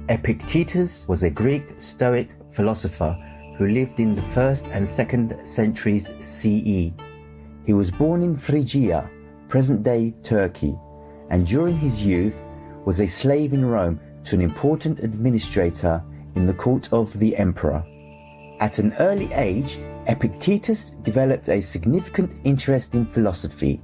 Epictetus was a Greek Stoic philosopher who lived in the 1st and 2nd centuries CE. He was born in Phrygia, present-day Turkey, and during his youth was a slave in Rome to an important administrator in the court of the emperor. At an early age, Epictetus developed a significant interest in philosophy.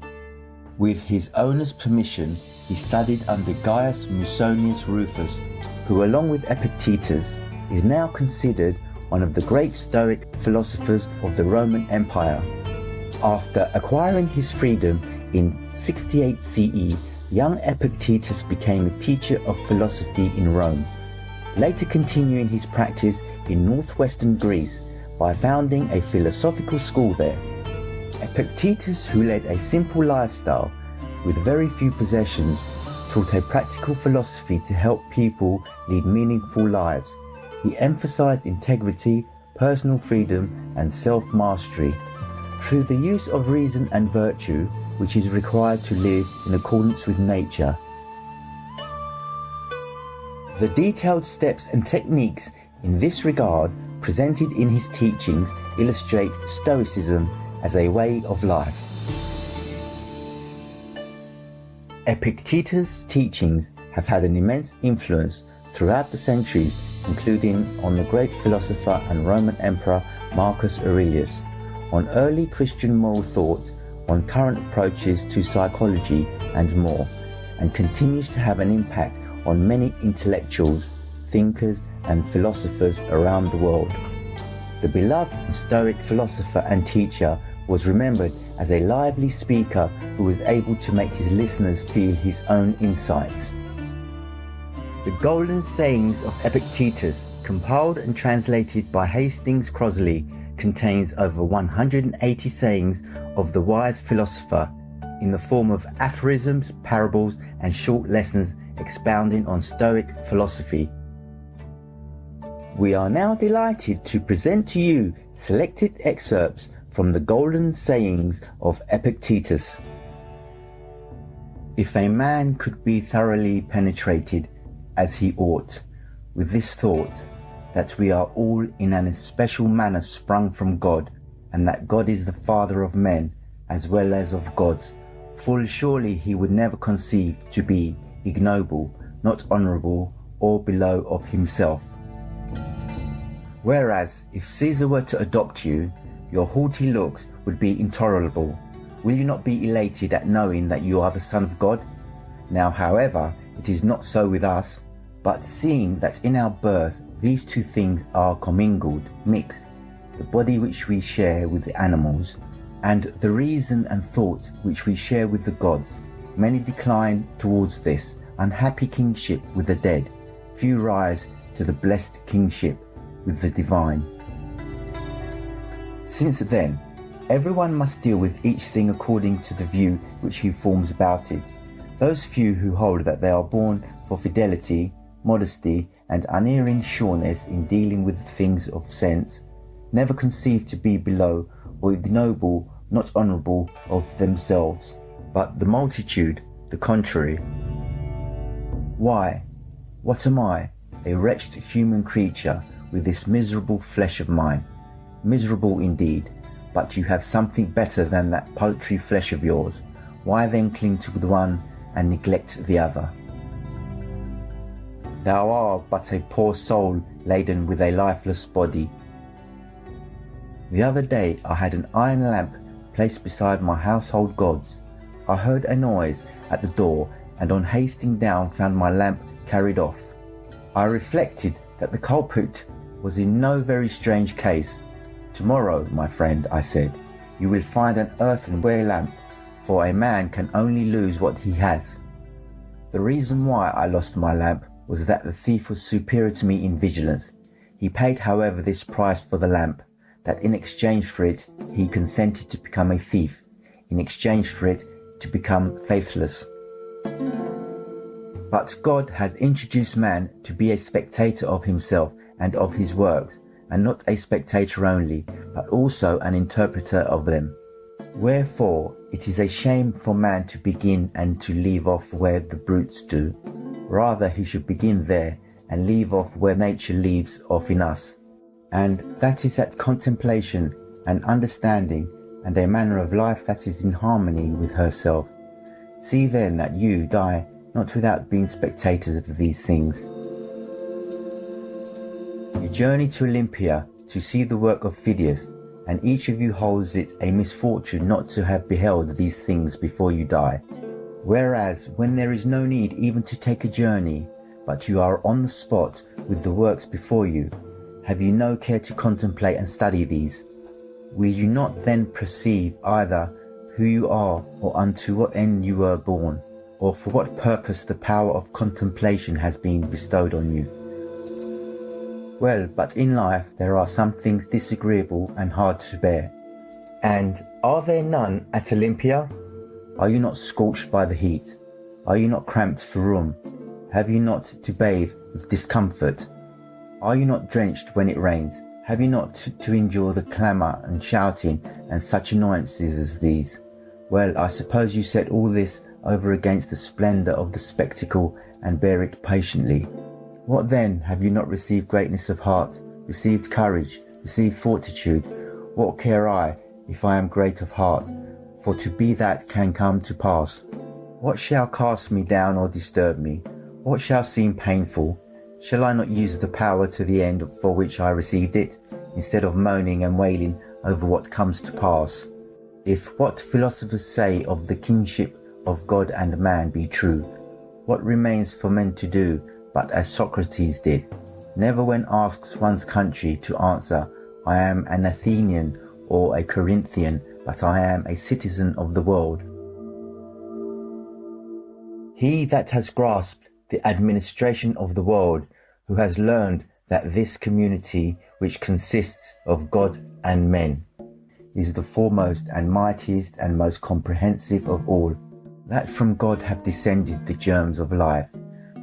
With his owner's permission, he studied under Gaius Musonius Rufus, who along with Epictetus is now considered one of the great Stoic philosophers of the Roman Empire. After acquiring his freedom in 68 CE, young Epictetus became a teacher of philosophy in Rome, later continuing his practice in northwestern Greece by founding a philosophical school there. Epictetus, who led a simple lifestyle with very few possessions, taught a practical philosophy to help people lead meaningful lives. He emphasized integrity, personal freedom, and self-mastery through the use of reason and virtue, which is required to live in accordance with nature. The detailed steps and techniques in this regard presented in his teachings illustrate Stoicism as a way of life. Epictetus' teachings have had an immense influence throughout the centuries, including on the great philosopher and Roman Emperor Marcus Aurelius, on early Christian moral thought, on current approaches to psychology and more, and continues to have an impact on many intellectuals, thinkers and philosophers around the world. The beloved Stoic philosopher and teacher was remembered as a lively speaker who was able to make his listeners feel his own insights. The Golden Sayings of Epictetus, compiled and translated by Hastings Crosley, contains over 180 sayings of the wise philosopher in the form of aphorisms, parables, and short lessons expounding on Stoic philosophy. We are now delighted to present to you selected excerpts from the Golden Sayings of Epictetus. If a man could be thoroughly penetrated, as he ought, with this thought, that we are all in an especial manner sprung from God, and that God is the Father of men as well as of gods, full surely he would never conceive to be ignoble, not honourable, or below of himself. Whereas, if Caesar were to adopt you, your haughty looks would be intolerable. Will you not be elated at knowing that you are the Son of God? Now, however, it is not so with us, but seeing that in our birth these two things are commingled, mixed, the body which we share with the animals, and the reason and thought which we share with the gods, many decline towards this unhappy kingship with the dead, few rise to the blessed kingship with the divine. Since then, everyone must deal with each thing according to the view which he forms about it. Those few who hold that they are born for fidelity, modesty, and unerring sureness in dealing with things of sense, never conceive to be below or ignoble, not honourable of themselves, but the multitude the contrary. Why, what am I, a wretched human creature with this miserable flesh of mine? Miserable indeed, but you have something better than that paltry flesh of yours. Why then cling to the one and neglect the other? Thou art but a poor soul laden with a lifeless body. The other day I had an iron lamp placed beside my household gods. I heard a noise at the door, and on hasting down found my lamp carried off. I reflected that the culprit was in no very strange case. Tomorrow, my friend, I said, you will find an earthenware lamp, for a man can only lose what he has. The reason why I lost my lamp was that the thief was superior to me in vigilance. He paid, however, this price for the lamp, that in exchange for it he consented to become a thief, in exchange for it to become faithless. But God has introduced man to be a spectator of himself and of his works, and not a spectator only, but also an interpreter of them. Wherefore it is a shame for man to begin and to leave off where the brutes do. Rather he should begin there, and leave off where nature leaves off in us. And that is that contemplation and understanding and a manner of life that is in harmony with herself. See then that you die not without being spectators of these things. You journey to Olympia to see the work of Phidias, and each of you holds it a misfortune not to have beheld these things before you die. Whereas when there is no need even to take a journey, but you are on the spot with the works before you, have you no care to contemplate and study these? Will you not then perceive either who you are, or unto what end you were born, or for what purpose the power of contemplation has been bestowed on you? Well, but in life there are some things disagreeable and hard to bear. And are there none at Olympia? Are you not scorched by the heat? Are you not cramped for room? Have you not to bathe with discomfort? Are you not drenched when it rains? Have you not to endure the clamour and shouting and such annoyances as these? Well, I suppose you set all this over against the splendour of the spectacle and bear it patiently. What then, have you not received greatness of heart, received courage, received fortitude? What care I, if I am great of heart? For to be that can come to pass. What shall cast me down or disturb me? What shall seem painful? Shall I not use the power to the end for which I received it, instead of moaning and wailing over what comes to pass? If what philosophers say of the kinship of God and man be true, what remains for men to do but as Socrates did, never when asks one's country to answer, I am an Athenian or a Corinthian, but I am a citizen of the world. He that has grasped the administration of the world, who has learned that this community, which consists of God and men, is the foremost and mightiest and most comprehensive of all, that from God have descended the germs of life,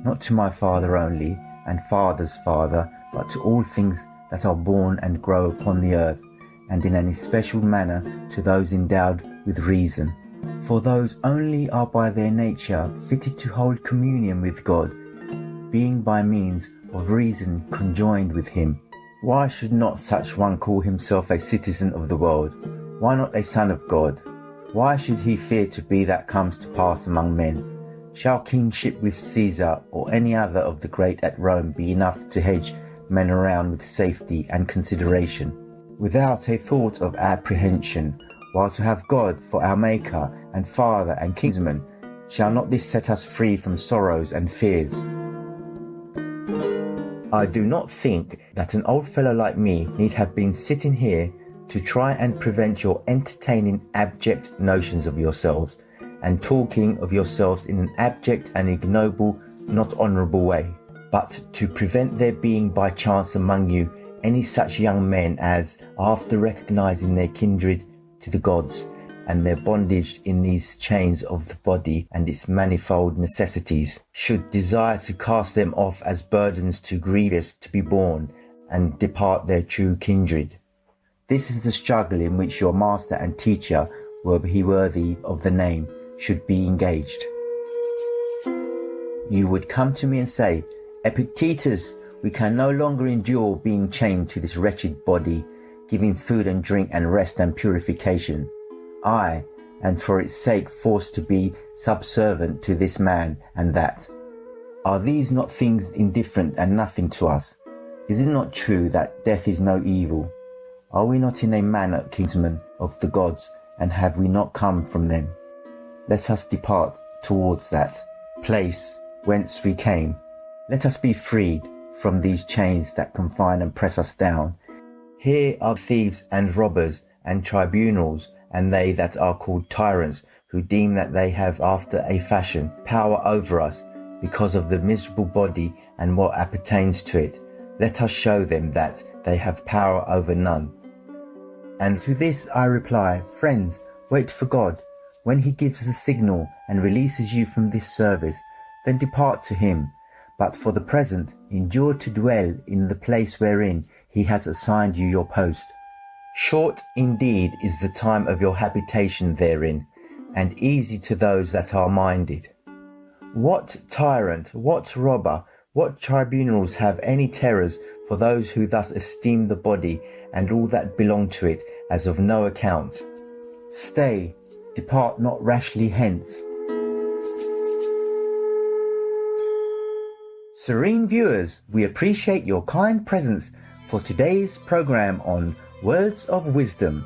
not to my father only, and father's father, but to all things that are born and grow upon the earth, and in an especial manner to those endowed with reason. For those only are by their nature fitted to hold communion with God, being by means of reason conjoined with him. Why should not such one call himself a citizen of the world? Why not a son of God? Why should he fear to be that comes to pass among men? Shall kingship with Caesar or any other of the great at Rome be enough to hedge men around with safety and consideration, without a thought of apprehension, while to have God for our Maker and Father and Kinsman, shall not this set us free from sorrows and fears? I do not think that an old fellow like me need have been sitting here to try and prevent your entertaining abject notions of yourselves, and talking of yourselves in an abject and ignoble, not honourable way, but to prevent there being by chance among you any such young men as, after recognising their kindred to the gods, and their bondage in these chains of the body and its manifold necessities, should desire to cast them off as burdens too grievous to be borne, and depart their true kindred. This is the struggle in which your master and teacher, were he worthy of the name, should be engaged. You would come to me and say, Epictetus, we can no longer endure being chained to this wretched body, giving food and drink and rest and purification. Aye, and for its sake forced to be subservient to this man and that. Are these not things indifferent and nothing to us? Is it not true that death is no evil? Are we not in a manner kinsmen of the gods, and have we not come from them? Let us depart towards that place whence we came. Let us be freed from these chains that confine and press us down. Here are thieves and robbers and tribunals, and they that are called tyrants, who deem that they have after a fashion power over us because of the miserable body and what appertains to it. Let us show them that they have power over none. And to this I reply, friends, wait for God. When he gives the signal and releases you from this service, then depart to him. But for the present, endure to dwell in the place wherein he has assigned you your post. Short indeed is the time of your habitation therein, and easy to those that are minded. What tyrant, what robber, What tribunals have any terrors for those who thus esteem the body and all that belong to it as of no account? Stay, depart not rashly hence. Serene viewers, we appreciate your kind presence for today's program on Words of Wisdom.